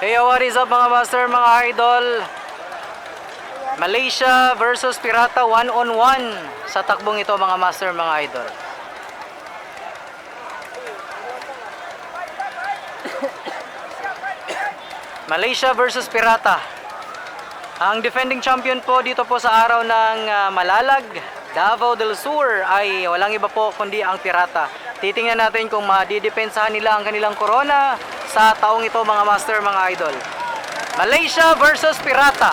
Hey, what is up mga master, mga idol? Malaysia versus Pirata 1-on-1 sa takbong ito mga master, mga idol. Malaysia versus Pirata. Ang defending champion po dito po sa araw ng Malalag, Davao del Sur ay walang iba po kundi ang Pirata. Titingnan natin kung madidepensahan nila ang kanilang corona sa taong ito mga master, mga idol. Malaysia versus Pirata.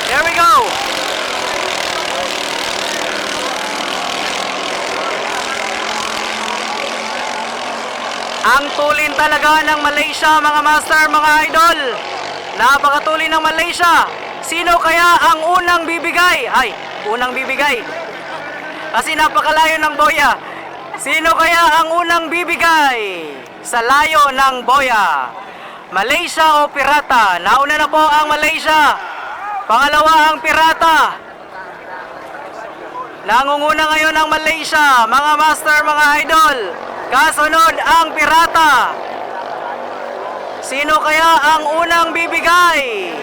Here we go. Ang tulin talaga ng Malaysia mga master, mga idol. Napakatulin ng Malaysia. Sino kaya ang unang bibigay? Unang bibigay. Kasi napakalayo ng boya. Sino kaya ang unang bibigay sa layo ng boya? Malaysia o Pirata? Nauna na po ang Malaysia. Pangalawa ang Pirata. Nangunguna ngayon ang Malaysia, mga master, mga idol. Kasunod ang Pirata. Sino kaya ang unang bibigay?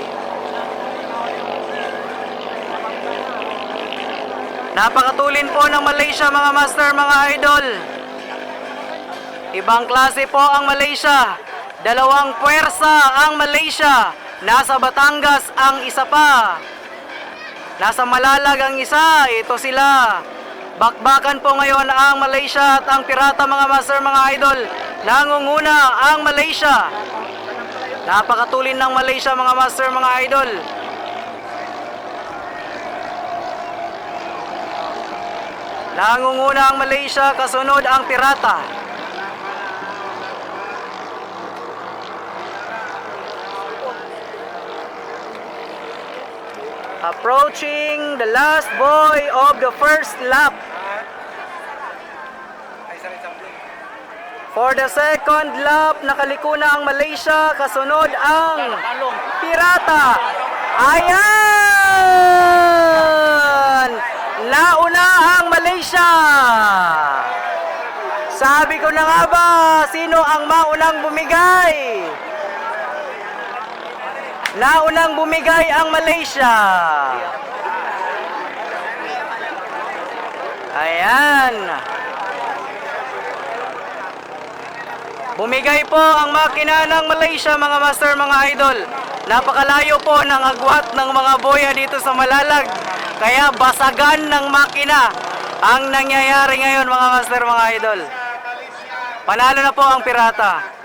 Napakatulin po ng Malaysia mga master, mga idol. Ibang klase po ang Malaysia. Dalawang puwersa ang Malaysia. Nasa Batangas ang isa pa. Nasa Malalag ang isa. Ito sila. Bakbakan po ngayon ang Malaysia at ang Pirata mga master, mga idol. Nangunguna ang Malaysia. Napakatulin ng Malaysia mga master, mga idol. Nangunguna ang Malaysia, kasunod ang Pirata. Approaching the last boy of the first lap. For the second lap, nakaliko na ang Malaysia, kasunod ang Pirata. Ayan! Nauna ang Malaysia. Sabi ko na nga ba, sino ang maunang bumigay? Naunang bumigay ang Malaysia. Ayan. Bumigay po ang makina ng Malaysia mga master, mga idol. Napakalayo po ng agwat ng mga boya dito sa Malalag. Kaya basagan ng makina ang nangyayari ngayon mga master, mga idol. Panalo na po ang Pirata.